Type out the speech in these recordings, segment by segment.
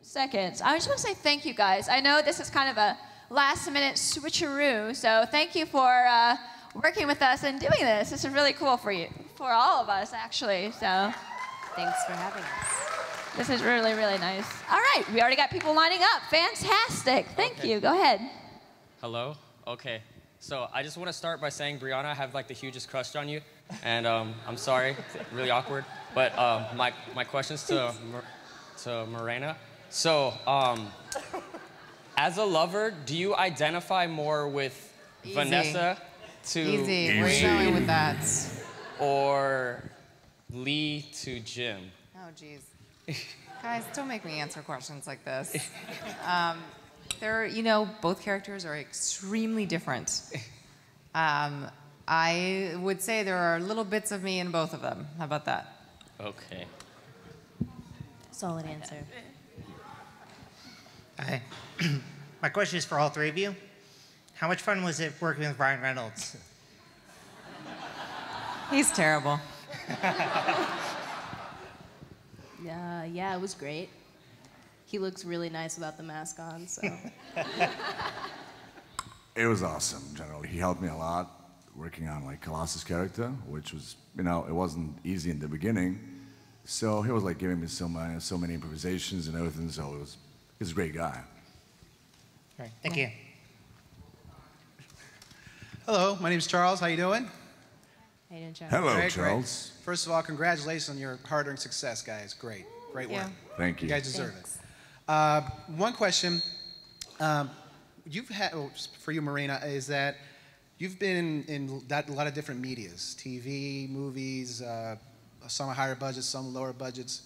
seconds. I just want to say thank you, guys. I know this is kind of a last-minute switcheroo, so thank you for working with us and doing this. This is really cool for you, for all of us, actually. So thanks for having us. This is really, really nice. All right, we already got people lining up. Fantastic. Thank you. Go ahead. Hello? Okay. So I just want to start by saying, Brianna, I have like the hugest crush on you. And I'm sorry, it's really awkward. But my question's to Morena. So as a lover, do you identify more with Vanessa to... Easy. Where are you going with that? Or Lee to Jim? Oh, geez. Guys, don't make me answer questions like this. Both characters are extremely different. I would say there are little bits of me in both of them. How about that? Okay. Solid answer. Hi. My question is for all three of you. How much fun was it working with Ryan Reynolds? He's terrible. Yeah, it was great. He looks really nice without the mask on, so. It was awesome, generally. He helped me a lot working on like Colossus' character, which was, it wasn't easy in the beginning. So he was like giving me so many improvisations and everything, so he's a great guy. All right, thank you. Hello, my name's Charles. How you doing? How you doing, Charles? Hello, Great, Charles. Great. First of all, congratulations on your hard-earned success, guys. Great work. Thank you. You guys deserve it. One question you've had for you, Morena, is that you've been in a lot of different medias: TV, movies, some higher budgets, some lower budgets.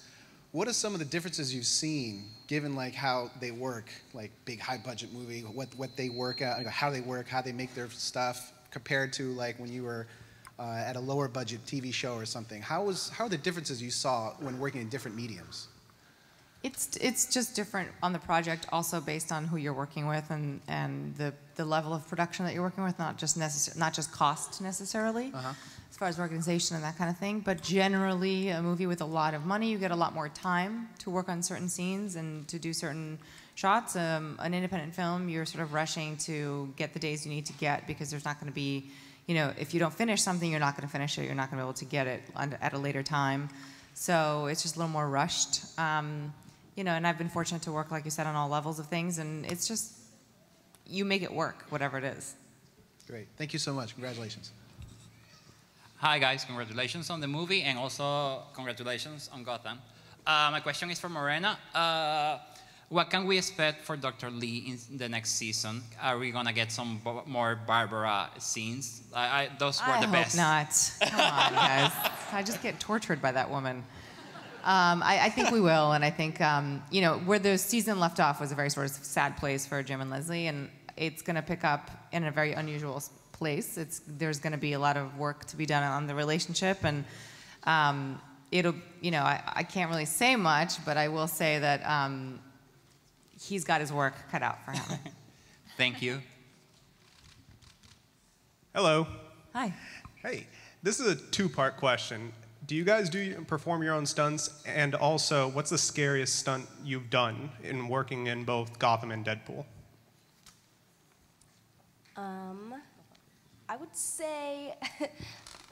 What are some of the differences you've seen, given like how they work, like big high-budget movie, what they work at, how they work, how they make their stuff, compared to like when you were at a lower budget TV show or something? How are the differences you saw when working in different mediums? It's just different on the project, also based on who you're working with and the level of production that you're working with, not just cost necessarily, as far as organization and that kind of thing. But generally, a movie with a lot of money, you get a lot more time to work on certain scenes and to do certain shots. An independent film, you're sort of rushing to get the days you need to get, because there's not going to be, if you don't finish something, you're not going to finish it. You're not going to be able to get it at a later time. So it's just a little more rushed. And I've been fortunate to work, like you said, on all levels of things, and it's just, you make it work, whatever it is. Great. Thank you so much. Congratulations. Hi, guys. Congratulations on the movie, and also congratulations on Gotham. My question is for Morena. What can we expect for Dr. Lee in the next season? Are we going to get some more Barbara scenes? Those were the best. I hope not. Come on, guys. I just get tortured by that woman. I think we will, and I think, where the season left off was a very sort of sad place for Jim and Leslie, and it's going to pick up in a very unusual place. There's going to be a lot of work to be done on the relationship, and it'll, I can't really say much, but I will say that he's got his work cut out for him. Thank you. Hello. Hi. Hey, this is a two-part question. Do you guys perform your own stunts? And also, what's the scariest stunt you've done in working in both Gotham and Deadpool? I would say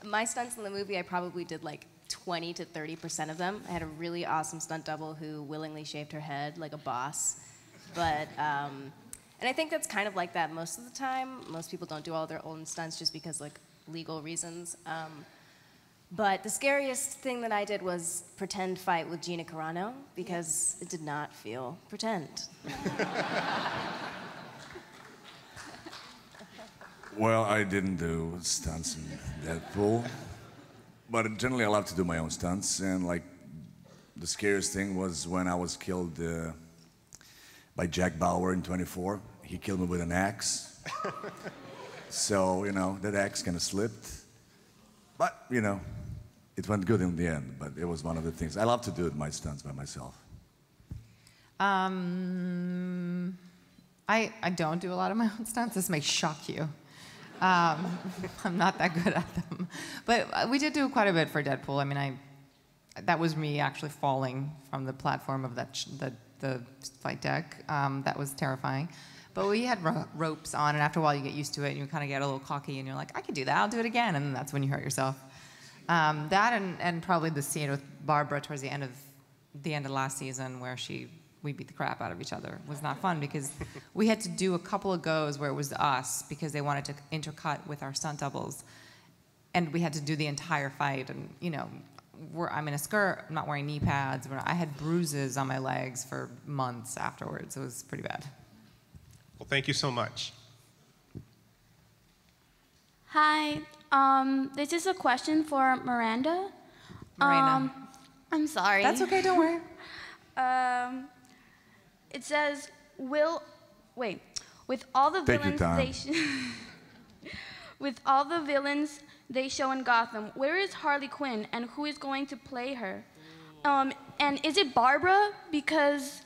my stunts in the movie, I probably did like 20 to 30% of them. I had a really awesome stunt double who willingly shaved her head like a boss. But, and I think that's kind of like that most of the time. Most people don't do all their own stunts just because like legal reasons. But the scariest thing that I did was pretend fight with Gina Carano, because it did not feel pretend. Well, I didn't do stunts in Deadpool, but generally I love to do my own stunts. And like, the scariest thing was when I was killed by Jack Bauer in 24. He killed me with an axe. So, that axe kind of slipped. But, it went good in the end, but it was one of the things. I love to do my stunts by myself. I don't do a lot of my own stunts. This may shock you. I'm not that good at them. But we did do quite a bit for Deadpool. I mean, that was me actually falling from the platform of the the flight deck. That was terrifying. But we had ropes on, and after a while you get used to it, and you kind of get a little cocky, and you're like, I can do that, I'll do it again, and then that's when you hurt yourself. That and probably the scene with Barbara towards the end of last season where we beat the crap out of each other was not fun because we had to do a couple of goes where it was us because they wanted to intercut with our stunt doubles, and we had to do the entire fight, and I'm in a skirt, I'm not wearing knee pads, I had bruises on my legs for months afterwards. It was pretty bad. Well, thank you so much. Hi, this is a question for Miranda. Marina. I'm sorry. That's okay, don't worry. It says, with all the Take your villains time. with all the villains they show in Gotham, where is Harley Quinn and who is going to play her? And is it Barbara? Because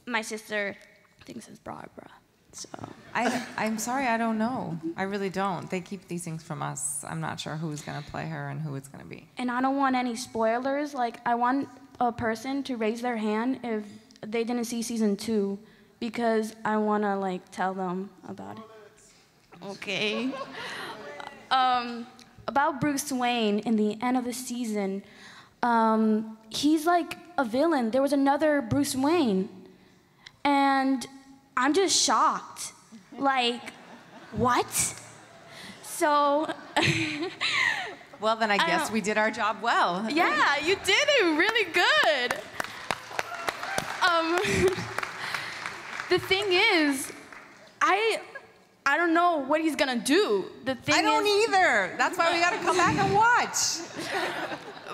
my sister thinks it's Barbara. So I'm sorry, I don't know. I really don't. They keep these things from us. I'm not sure who's going to play her and who it's going to be. And I don't want any spoilers. Like, I want a person to raise their hand if they didn't see season 2, because I want to, like, tell them about it. Okay. About Bruce Wayne in the end of the season, he's like a villain. There was another Bruce Wayne. And I'm just shocked. Like, what? So... Well, then I guess we did our job well. Yeah, you did it really good. The thing is, I don't know what he's gonna do. The thing I don't either. That's why we gotta come back and watch.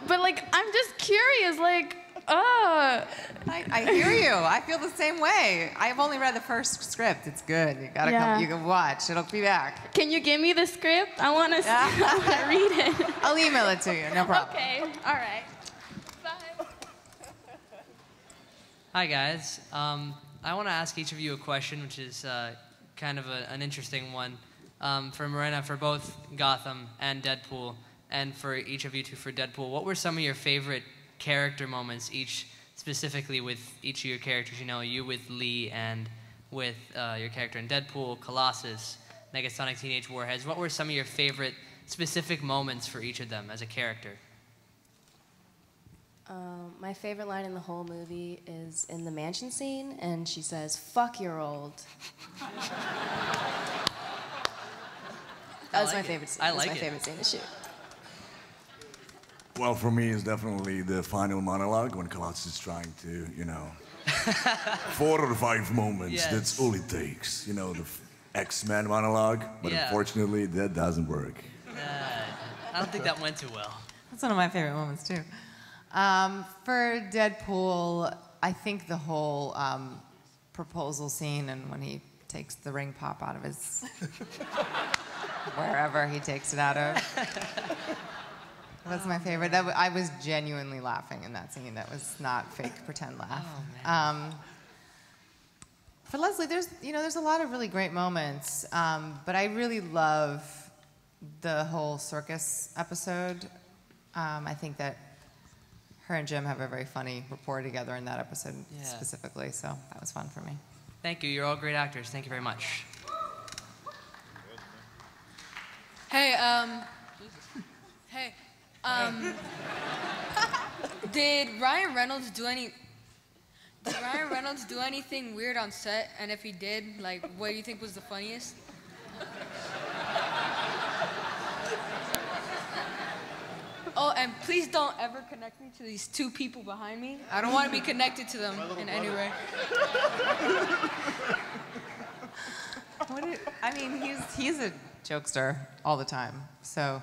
But like, I'm just curious. Like, I hear you. I feel the same way. I've only read the first script. It's good. You gotta come. You can watch. It'll be back. Can you give me the script? I wanna read it. I'll email it to you. No problem. Okay. All right. Bye. Hi guys. I want to ask each of you a question, which is kind of an interesting one for Morena, for both Gotham and Deadpool, and for each of you two for Deadpool. What were some of your favorite character moments, each specifically with each of your characters? You with Lee and with your character in Deadpool, Colossus, Negasonic Teenage Warheads. What were some of your favorite specific moments for each of them as a character? My favorite line in the whole movie is in the mansion scene, and she says, "Fuck, you're old." That was my favorite scene. I like it. That was my favorite scene to shoot. Well, for me, it's definitely the final monologue when Colossus is trying to, 4 or 5 moments. Yes. That's all it takes. The X-Men monologue. But unfortunately, that doesn't work. I don't think that went too well. That's one of my favorite moments, too. For Deadpool, I think the whole proposal scene and when he takes the ring pop out of his... wherever he takes it out of. That's my favorite. I was genuinely laughing in that scene. That was not fake pretend laugh. Oh, for Leslie, there's a lot of really great moments, but I really love the whole circus episode. I think that her and Jim have a very funny rapport together in that episode specifically, so that was fun for me. Thank you. You're all great actors. Thank you very much. Hey, did Ryan Reynolds do anything weird on set? And if he did, like, what do you think was the funniest? Oh, and please don't ever connect me to these 2 people behind me. I don't want to be connected to them in any way. He's a jokester all the time. So,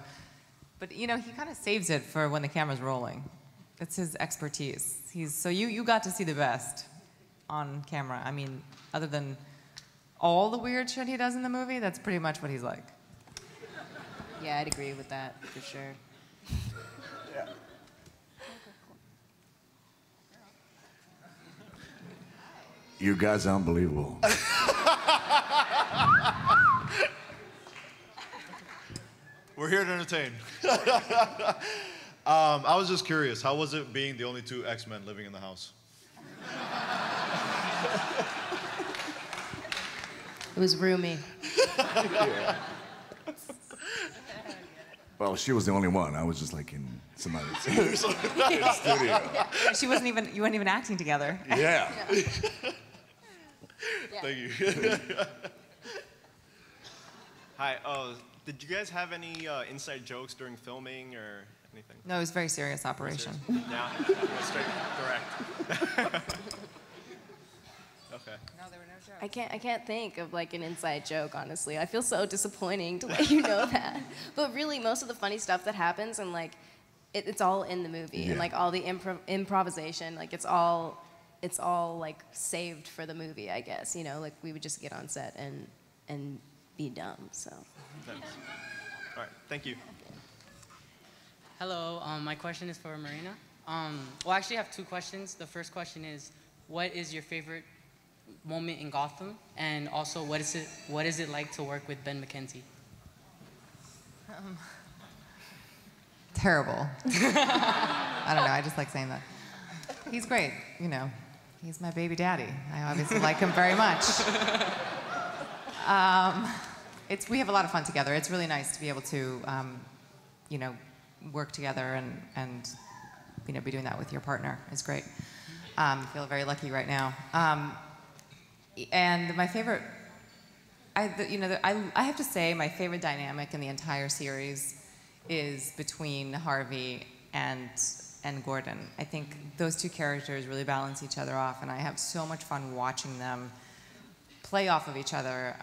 but he kind of saves it for when the camera's rolling. It's his expertise. So you got to see the best on camera. I mean, other than all the weird shit he does in the movie, that's pretty much what he's like. Yeah, I'd agree with that for sure. You guys are unbelievable. We're here to entertain. I was just curious, how was it being the only 2 X-Men living in the house? It was roomy. Well, she was the only one. I was just like in some other studio. She wasn't even, you weren't even acting together. Yeah. Thank you. Hi. Did you guys have any inside jokes during filming or anything? No, it was a very serious operation. Yeah. Straight direct. Okay. No, there were no jokes. I can't think of like an inside joke, honestly. I feel so disappointing to let you know that. But really, most of the funny stuff that happens and like, it's all in the movie and like all the improvisation, like it's all like saved for the movie, I guess. You know, like we would just get on set and be dumb. So. Thanks. All right. Thank you. Hello. My question is for Marina. Well, actually, I have two questions. The first question is, what is your favorite moment in Gotham, and also what is it like to work with Ben McKenzie? Terrible. I don't know. I just like saying that. He's great. You know, he's my baby daddy. I obviously like him very much. We have a lot of fun together. It's really nice to be able to, you know, work together and you know, be doing that with your partner. It's great. I feel very lucky right now. And my favorite, I have to say my favorite dynamic in the entire series is between Harvey and Gordon. I think those two characters really balance each other off, and I have so much fun watching them play off of each other.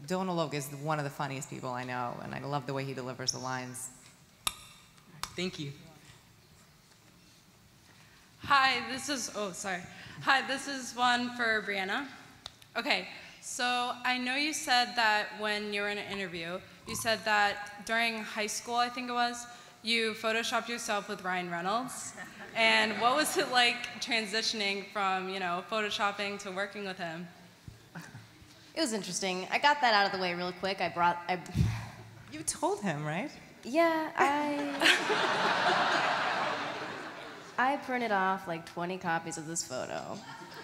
Donal Logue is one of the funniest people I know, and I love the way he delivers the lines. Thank you. Hi, this is one for Brianna. Okay, so I know you said that when you were in an interview, you said that during high school, I think it was, you photoshopped yourself with Ryan Reynolds. And what was it like transitioning from, you know, photoshopping to working with him? It was interesting. I got that out of the way real quick. You told him, right? Yeah, I printed off like 20 copies of this photo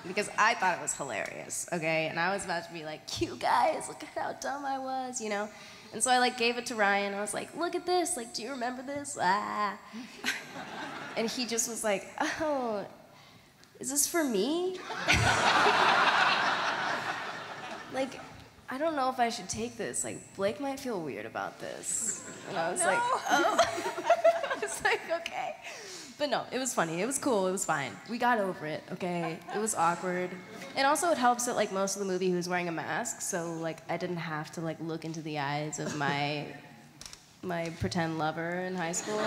because I thought it was hilarious, okay? And I was about to be like, you guys, look at how dumb I was, you know? And so I like gave it to Ryan. I was like, look at this. Like, do you remember this? Ah. And he just was like, oh, is this for me? Like, I don't know if I should take this. Like, Blake might feel weird about this. And I was like, oh. I was like, okay. But no, it was funny. It was cool. It was fine. We got over it, okay? It was awkward. And also it helps that like most of the movie he was wearing a mask, so like I didn't have to like look into the eyes of my pretend lover in high school.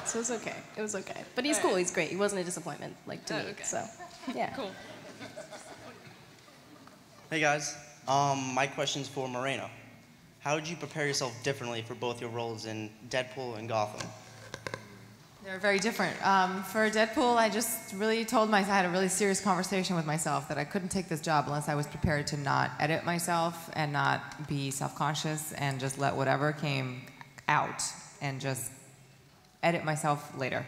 So it was okay. It was okay. But he's cool. He's great. He wasn't a disappointment like to me. Okay. So, yeah. Cool. Hey guys, my question's for Moreno. How did you prepare yourself differently for both your roles in Deadpool and Gotham? They're very different. For Deadpool, I just really I had a really serious conversation with myself that I couldn't take this job unless I was prepared to not edit myself and not be self-conscious and just let whatever came out and just edit myself later.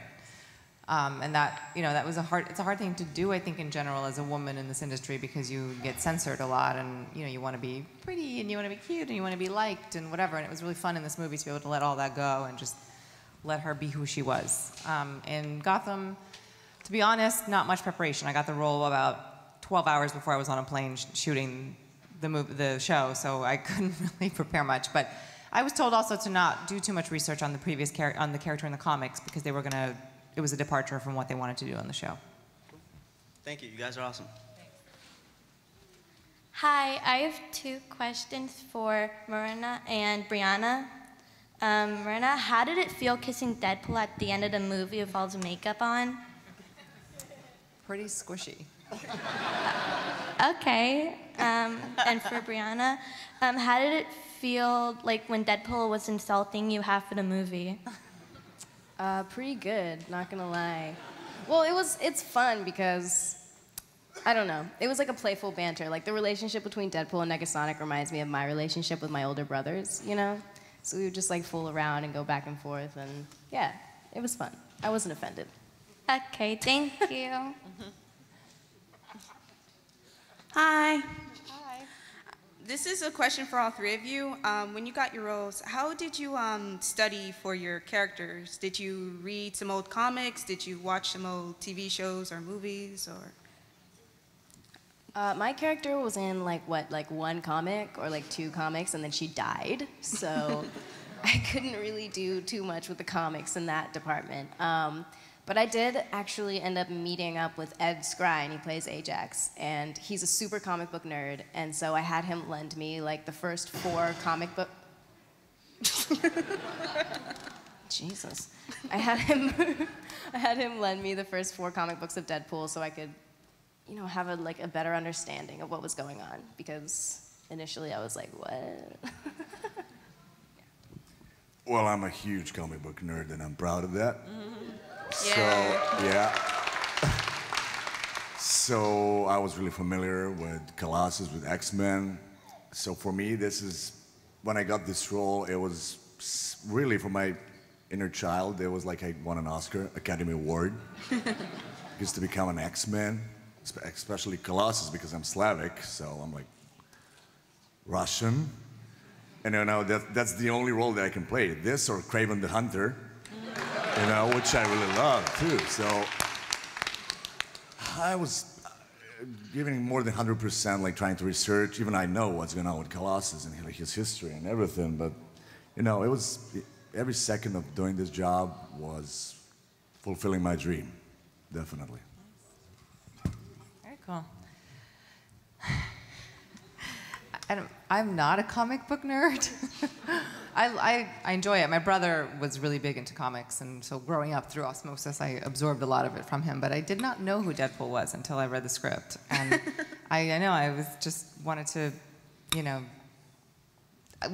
And that, you know, it's a hard thing to do, I think, in general as a woman in this industry because you get censored a lot and, you know, you want to be pretty and you want to be cute and you want to be liked and whatever. And it was really fun in this movie to be able to let all that go and just let her be who she was. In Gotham, to be honest, not much preparation. I got the role about 12 hours before I was on a plane shooting the show, so I couldn't really prepare much. But I was told also to not do too much research on the previous on the character in the comics because it was a departure from what they wanted to do on the show. Thank you. You guys are awesome. Hi, I have two questions for Marina and Brianna. Marina, how did it feel kissing Deadpool at the end of the movie with all the makeup on? Pretty squishy. Okay. And for Brianna, how did it feel like when Deadpool was insulting you half of the movie? Pretty good, not gonna lie. Well, it's fun because, I don't know, it was like a playful banter. Like the relationship between Deadpool and Negasonic reminds me of my relationship with my older brothers, you know? So we would just like fool around and go back and forth and yeah, it was fun. I wasn't offended. Okay, thank you. Hi. Hi. This is a question for all three of you. When you got your roles, how did you study for your characters? Did you read some old comics? Did you watch some old TV shows or movies? Or My character was in like one comic or like 2 comics, and then she died. So I couldn't really do too much with the comics in that department. But I did actually end up meeting up with Ed Skrein. He plays Ajax, and he's a super comic book nerd. And so I had him lend me like the first 4 comic book. Jesus. I had him lend me the first 4 comic books of Deadpool so I could, have a better understanding of what was going on, because initially I was like, what? Well, I'm a huge comic book nerd, and I'm proud of that. So, yeah. So I was really familiar with Colossus, with X-Men. So for me, when I got this role, it was really for my inner child. It was like I won an Oscar, Academy Award. Just to become an X-Men, especially Colossus, because I'm Slavic, so I'm like Russian. And that's the only role that I can play. This or Kraven the Hunter. Which I really love too. So I was giving more than 100%, like trying to research. Even I know what's going on with Colossus and his history and everything. But it was every second of doing this job was fulfilling my dream, definitely. Very cool. I'm not a comic book nerd. I enjoy it. My brother was really big into comics, and so growing up through osmosis, I absorbed a lot of it from him. But I did not know who Deadpool was until I read the script, and I was just wanted to,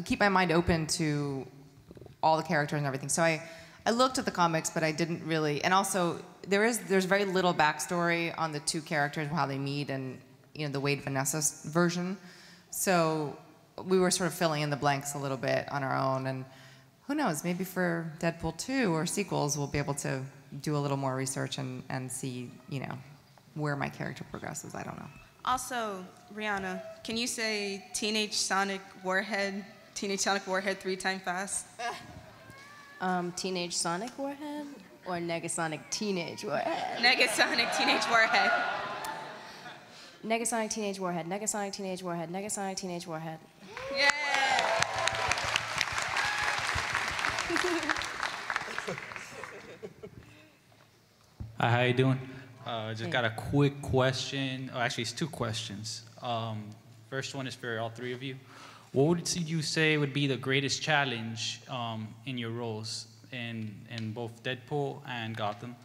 keep my mind open to all the characters and everything. So I looked at the comics, but I didn't really. And also, there's very little backstory on the 2 characters, how they meet, and the Wade Vanessa version. So we were sort of filling in the blanks a little bit on our own, and who knows, maybe for Deadpool 2 or sequels, we'll be able to do a little more research and see, where my character progresses. I don't know. also, Brianna, can you say Teenage Sonic Warhead 3 times fast? Teenage Sonic Warhead or Negasonic Teenage Warhead? Negasonic Teenage Warhead. Negasonic Teenage Warhead, Negasonic Teenage Warhead, Negasonic Teenage Warhead. Yeah. Hi, how you doing? Just got a quick question. Oh, actually, it's 2 questions. First one is for all 3 of you. What would you say would be the greatest challenge in your roles in both Deadpool and Gotham?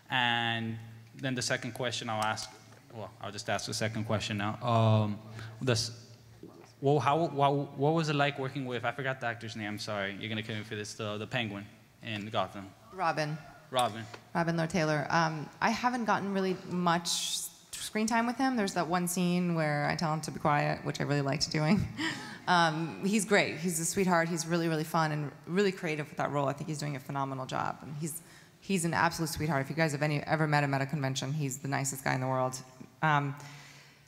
And then the second question I'll just ask the second question now. What was it like working with, I forgot the actor's name, I'm sorry, you're gonna kill me for this, the Penguin in Gotham? Robin Lord Taylor. I haven't gotten really much screen time with him. There's that one scene where I tell him to be quiet, which I really liked doing. He's great. He's a sweetheart. He's really, really fun and really creative with that role. I think he's doing a phenomenal job. And he's an absolute sweetheart. If you guys have ever met him at a convention, he's the nicest guy in the world.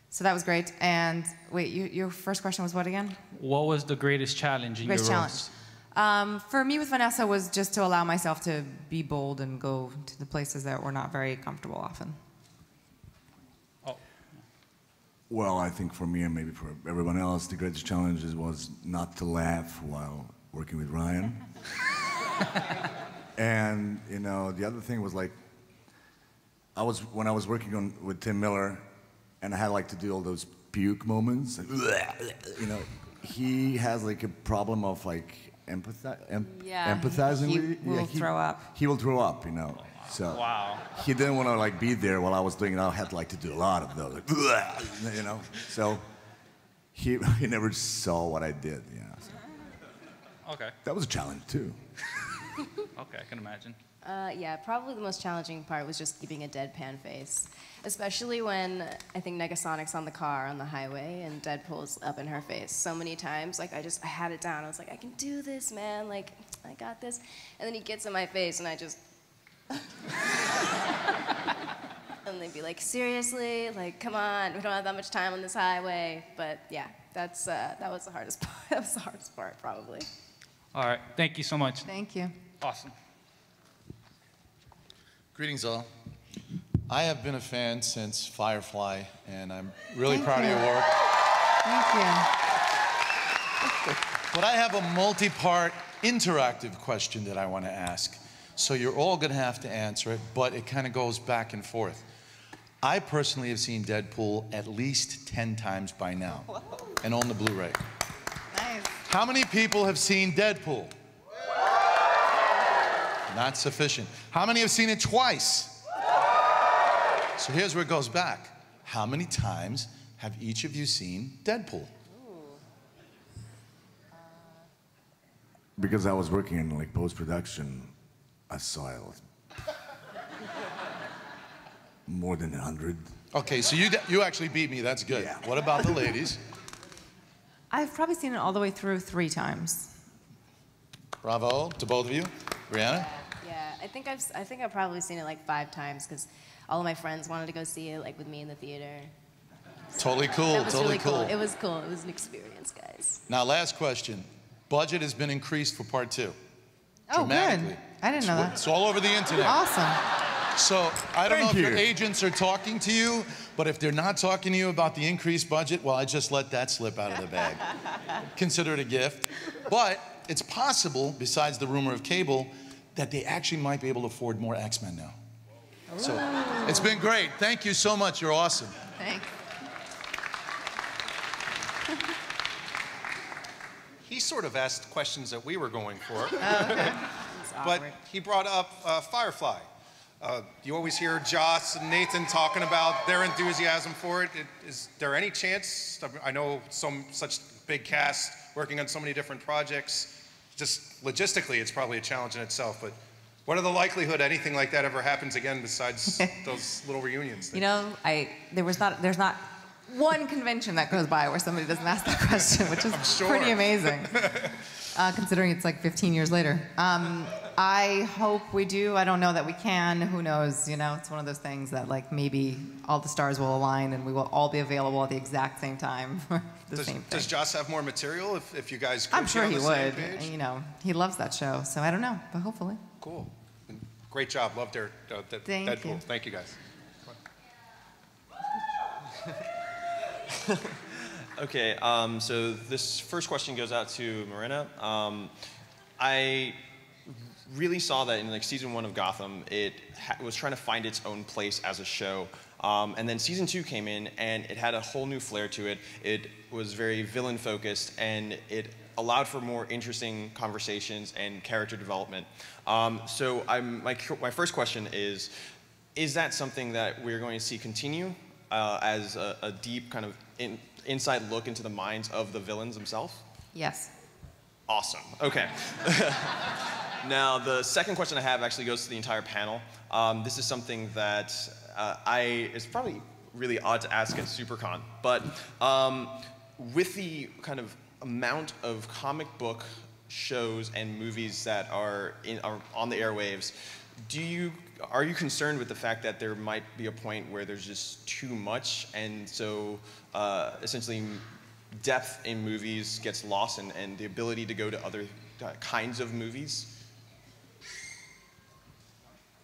So that was great. And wait, your first question was what again? What was the greatest challenge in your roles? For me with Vanessa was just to allow myself to be bold and go to the places that were not very comfortable often. Well, I think for me and maybe for everyone else, the greatest challenge was not to laugh while working with Ryan. And the other thing was like, when I was working with Tim Miller, and I had to do all those puke moments. He has a problem of empathizing. He will throw up. He will throw up, So wow. He didn't want to be there while I was doing it. I had to do a lot of those, So he never saw what I did, So. Okay. That was a challenge too. Okay, I can imagine. Yeah, probably the most challenging part was just keeping a deadpan face, especially when I think Negasonic's on the car on the highway and Deadpool's up in her face so many times. I had it down. I was like, I can do this, man. I got this. And then he gets in my face, and I just. And they'd be like, seriously? Like, come on, we don't have that much time on this highway. But yeah, that was the hardest part. That was the hardest part, probably. All right, thank you so much. Thank you. Awesome. Greetings, all. I have been a fan since Firefly, and I'm really proud of your work. Thank you. But I have a multi-part interactive question that I want to ask. So you're all going to have to answer it, but it kind of goes back and forth. I personally have seen Deadpool at least 10 times by now, and on the Blu-ray. Nice. How many people have seen Deadpool? Not sufficient. How many have seen it twice? So here's where it goes back. How many times have each of you seen Deadpool? Because I was working in like post-production, I saw it more than 100. Okay, so you actually beat me. That's good. Yeah. What about the ladies? I've probably seen it all the way through 3 times. Bravo to both of you. Brianna? Yeah, I think I've probably seen it like 5 times because all of my friends wanted to go see it like with me in the theater. Totally cool, That was totally really cool. cool. It was cool. It was an experience, guys. Now, last question. Budget has been increased for part 2. Oh, good. Dramatically. I didn't know that. It's all over the internet. Awesome. So I don't know Thank if your you. agents are talking to you, but if they're not talking to you about the increased budget, well, I just let that slip out of the bag. Consider it a gift. But it's possible, besides the rumor of cable, that they actually might be able to afford more X-Men now. So it's been great. Thank you so much. You're awesome. Thanks. He sort of asked questions that we were going for. Oh, But he brought up Firefly. You always hear Joss and Nathan talking about their enthusiasm for it. Is there any chance, I know such big cast working on so many different projects, just logistically it's probably a challenge in itself, but what are the likelihood anything like that ever happens again besides those little reunions? You know, there's not one convention that goes by where somebody doesn't ask that question, which is pretty amazing, considering it's like 15 years later. I hope we do. I don't know that we can. Who knows? You know, it's one of those things that like maybe all the stars will align and we will all be available at the exact same time for the same thing. Does Joss have more material if you guys could I'm sure get he on the same would. page? You know, he loves that show, so I don't know, but hopefully. Cool. Great job. Loved Thank Deadpool. you. Thank you, guys. Okay, so this first question goes out to Marina. I really saw that in like season 1 of Gotham, it was trying to find its own place as a show. And then season 2 came in and it had a whole new flair to it. It was very villain focused and it allowed for more interesting conversations and character development. So my first question is that something that we're going to see continue as a deep kind of inside look into the minds of the villains themselves? Yes. Awesome. Okay. Now, the second question I have actually goes to the entire panel. This is something that it's probably really odd to ask at SuperCon, but with the kind of amount of comic book shows and movies that are on the airwaves, are you concerned with the fact that there might be a point where there's just too much, and so essentially depth in movies gets lost and the ability to go to other kinds of movies?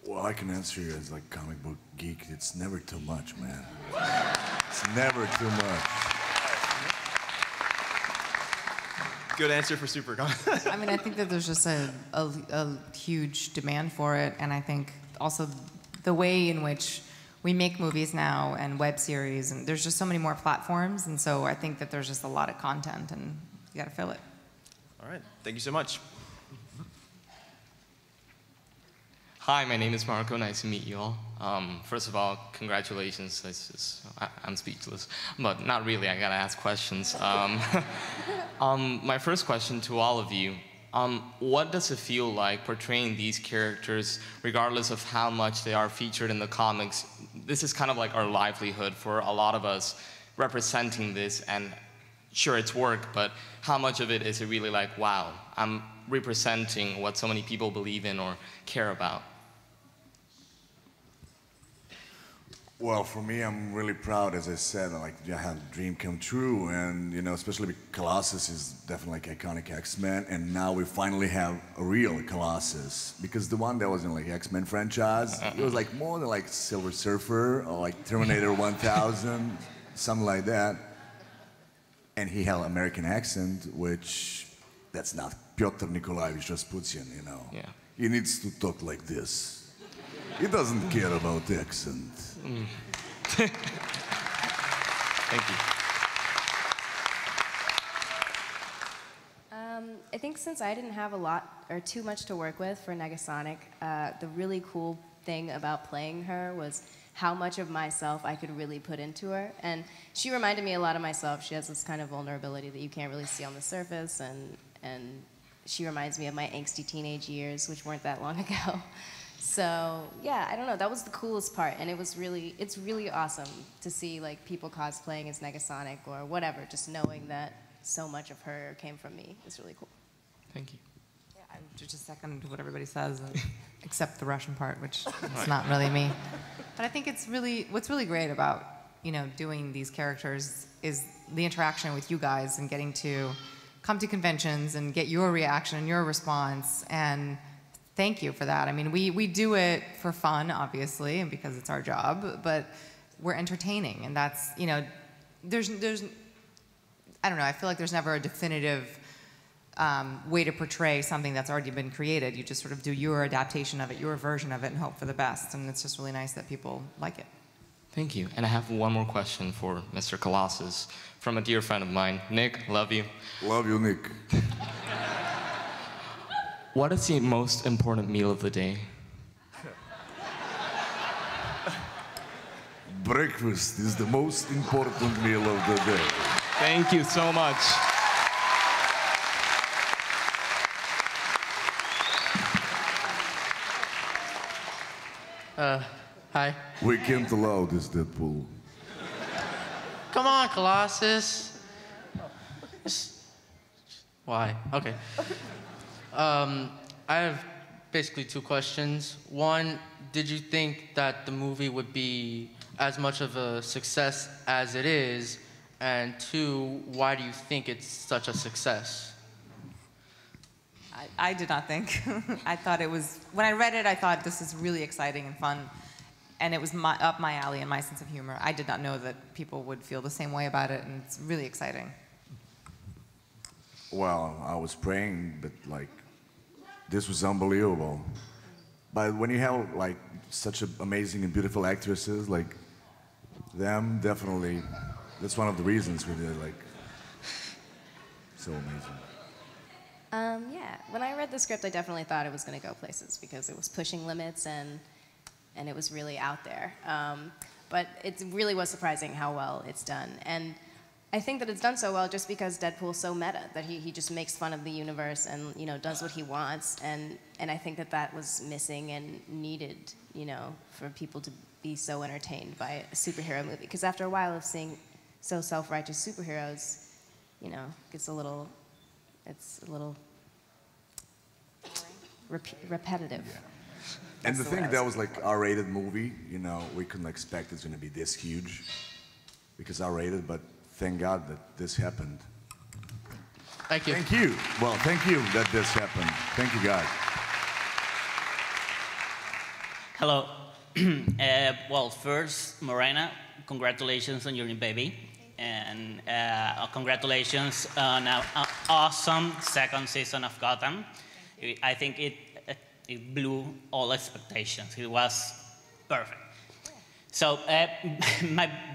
Well, I can answer you as like comic book geek. It's never too much, man. It's never too much. Good answer for SuperCon. I mean, I think that there's just a huge demand for it, and I think also the way in which we make movies now and web series, and there's just so many more platforms, and so I think that there's just a lot of content, and you got to fill it. All right, thank you so much. Hi, my name is Marco. Nice to meet you all. First of all, congratulations. I'm speechless, but not really. I gotta ask questions. My first question to all of you: what does it feel like portraying these characters, regardless of how much they are featured in the comics? This is kind of like our livelihood for a lot of us, representing this. And sure, it's work, but how much of it is it really like, wow, I'm representing what so many people believe in or care about? Well, for me, I'm really proud, as I said, like, I had a dream come true, and, you know, especially because Colossus is definitely like iconic X-Men, and now we finally have a real Colossus, because the one that was in like X-Men franchise, it was like more than like Silver Surfer, or like Terminator 1000, something like that, and he had an American accent, which, that's not Pyotr Nikolaevich Rasputin, you know. Yeah. He needs to talk like this. He doesn't care about the accent. Thank you. I think since I didn't have a lot or too much to work with for Negasonic, the really cool thing about playing her was how much of myself I could really put into her. And she reminded me a lot of myself. She has this kind of vulnerability that you can't really see on the surface, and she reminds me of my angsty teenage years, which weren't that long ago. So yeah, I don't know, that was the coolest part, and it's really awesome to see like people cosplaying as Negasonic or whatever, just knowing that so much of her came from me is really cool. Thank you. Yeah, I just second what everybody says, except the Russian part, which it's not really me. But I think what's really great about, you know, doing these characters is the interaction with you guys and getting to come to conventions and get your reaction and your response, and thank you for that. I mean, we do it for fun, obviously, and because it's our job, but we're entertaining, and that's, you know, there's I don't know, I feel like there's never a definitive way to portray something that's already been created. You just sort of do your adaptation of it, your version of it, and hope for the best, and it's just really nice that people like it. Thank you. And I have one more question for Mr. Colossus from a dear friend of mine. Nick, love you. Love you, Nick. What is the most important meal of the day? Breakfast is the most important meal of the day. Thank you so much. Hi. We can't allow this, Deadpool. Come on, Colossus. Why? Okay. I have basically two questions. One, did you think that the movie would be as much of a success as it is? And two, why do you think it's such a success? I did not think. I thought it was, when I read it, I thought this is really exciting and fun, and it was up my alley and my sense of humor. I did not know that people would feel the same way about it, and it's really exciting. Well, I was praying, but like, this was unbelievable. But when you have like such amazing and beautiful actresses like them, definitely, that's one of the reasons we did, like, so amazing. Yeah, when I read the script, I definitely thought it was going to go places because it was pushing limits and it was really out there. But it really was surprising how well it's done. And I think that it's done so well just because Deadpool's so meta, that he just makes fun of the universe and, you know, does what he wants. And I think that that was missing and needed, you know, for people to be so entertained by a superhero movie. Because after a while of seeing so self-righteous superheroes, you know, it's a little repetitive. Yeah. And the thing that was like R-rated movie, you know, we couldn't expect it's going to be this huge because R-rated, but thank God that this happened. Thank you. Thank you. Well, thank you that this happened. Thank you, God. Hello. Well, first, Morena, congratulations on your new baby. And congratulations on an awesome second season of Gotham. I think it blew all expectations. It was perfect. So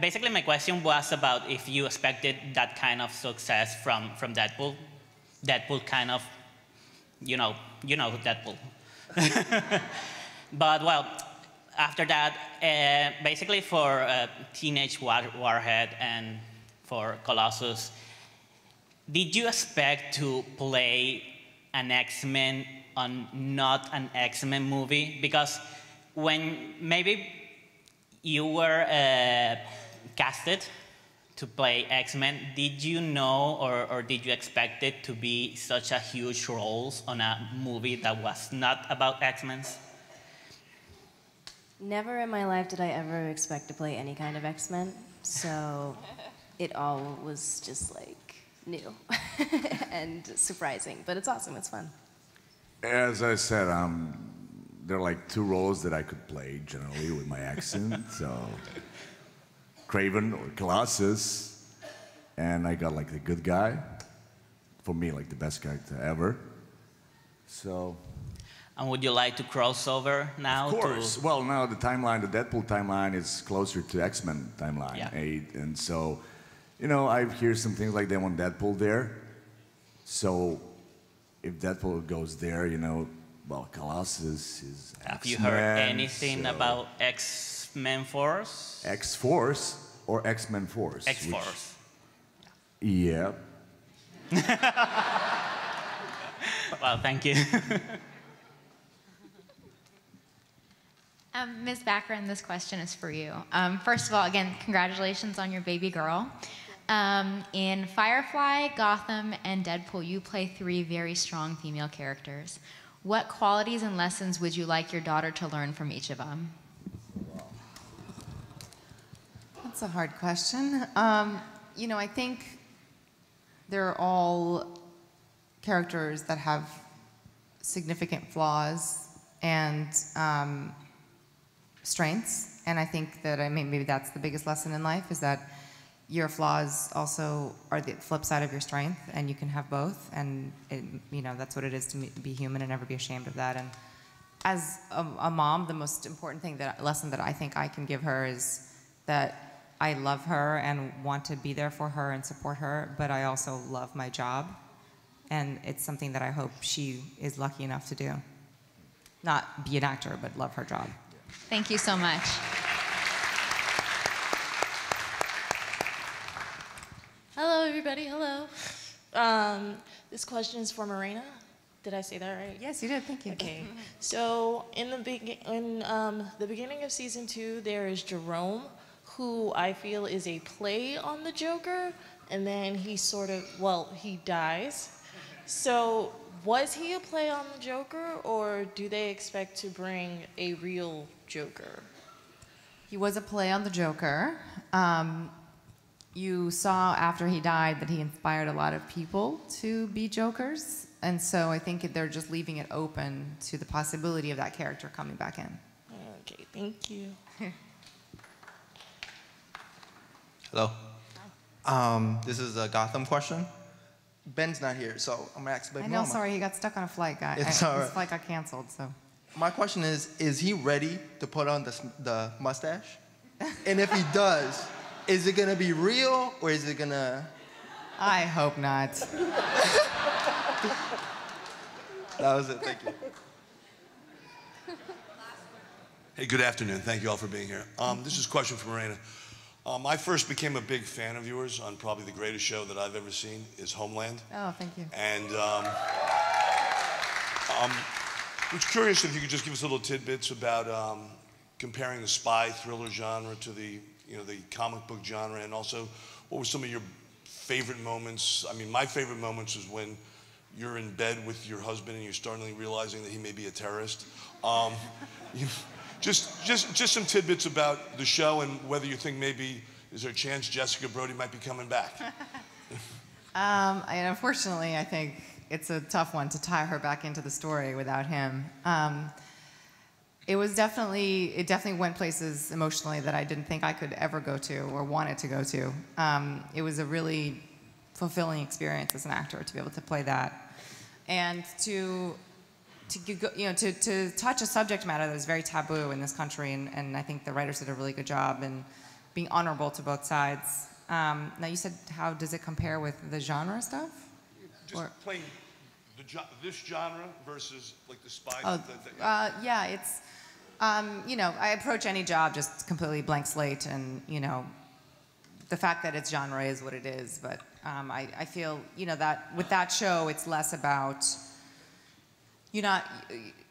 basically my question was about if you expected that kind of success from Deadpool. Deadpool kind of, you know Deadpool. But well, after that, basically for Teenage Warhead and for Colossus, did you expect to play an X-Men on not an X-Men movie? Because when maybe you were casted to play X-Men, did you know or did you expect it to be such a huge role on a movie that was not about X-Men? Never in my life did I ever expect to play any kind of X-Men, so it all was just like new and surprising, but it's awesome, it's fun. As I said, there are like 2 roles that I could play generally with my accent. So Craven or Colossus, and I got like the good guy. For me, like the best character ever. So. And would you like to cross over now? Of course. Well, now the timeline, the Deadpool timeline, is closer to X-Men timeline. Yeah. And so, you know, I hear some things like they want Deadpool there. So, if Deadpool goes there, you know, well, Colossus is X-Men. Have you heard anything about X-Men Force? X-Force or X-Men Force? X-Force. Yeah. Well, thank you. Ms. Baccarin, this question is for you. First of all, again, congratulations on your baby girl. In Firefly, Gotham, and Deadpool, you play 3 very strong female characters. What qualities and lessons would you like your daughter to learn from each of them? That's a hard question. You know, I think they're all characters that have significant flaws and strengths, and I think that maybe that's the biggest lesson in life, is that your flaws also are the flip side of your strength, and you can have both, and you know, that's what it is to be human and never be ashamed of that. And as a mom, the most important lesson that I think I can give her is that I love her and want to be there for her and support her, but I also love my job, and it's something that I hope she is lucky enough to do. Not be an actor, but love her job. Thank you so much. Hello, everybody. Hello. This question is for Morena. Did I say that right? Yes, you did. Thank you. Okay. So in the beginning of season 2, there is Jerome, who I feel is a play on the Joker, and then he he dies. So was he a play on the Joker, or do they expect to bring a real Joker? He was a play on the Joker. You saw after he died that he inspired a lot of people to be Jokers, and so I think they're just leaving it open to the possibility of that character coming back in. Okay, thank you. Hello. This is a Gotham question. Ben's not here, so I'm gonna ask Baby I know, Mama. sorry, he got stuck on a flight, guy. It's all right. His flight got canceled, so. My question is he ready to put on the mustache? And if he does, is it gonna be real or is it gonna? I hope not. That was it. Thank you. Hey, good afternoon. Thank you all for being here. This is a question for Morena. I first became a big fan of yours on probably the greatest show that I've ever seen is Homeland. Oh, thank you. And I was curious if you could just give us little tidbits about comparing the spy thriller genre to the comic book genre, and also what were some of your favorite moments? I mean, my favorite moments was when you're in bed with your husband and you're starting realizing that he may be a terrorist. Just some tidbits about the show and whether you think maybe is there a chance Jessica Brody might be coming back? And unfortunately, I think it's a tough one to tie her back into the story without him. It definitely went places emotionally that I didn't think I could ever go to or wanted to go to. It was a really fulfilling experience as an actor to be able to play that, and to touch a subject matter that is very taboo in this country, and I think the writers did a really good job in being honorable to both sides. Now you said, how does it compare with the genre stuff? Just playing this genre versus like the spy. Yeah, it's I approach any job just completely blank slate, and the fact that it's genre is what it is. But I feel that with that show, it's less about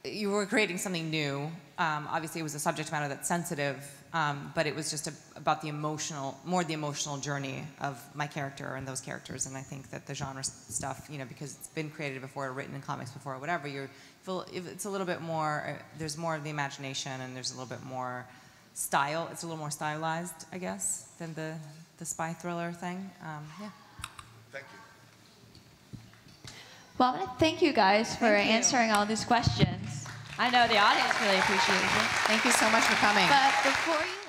you were creating something new, obviously it was a subject matter that's sensitive, but it was just about the emotional journey of my character and those characters. And I think that the genre stuff, you know, because it's been created before, written in comics before, whatever, it's a little bit more, there's more of the imagination and there's a little bit more style. It's a little more stylized, I guess, than the spy thriller thing. Yeah. Thank you. Well, I want to thank you guys for answering all these questions. I know the audience really appreciates it. Thank you so much for coming. But before you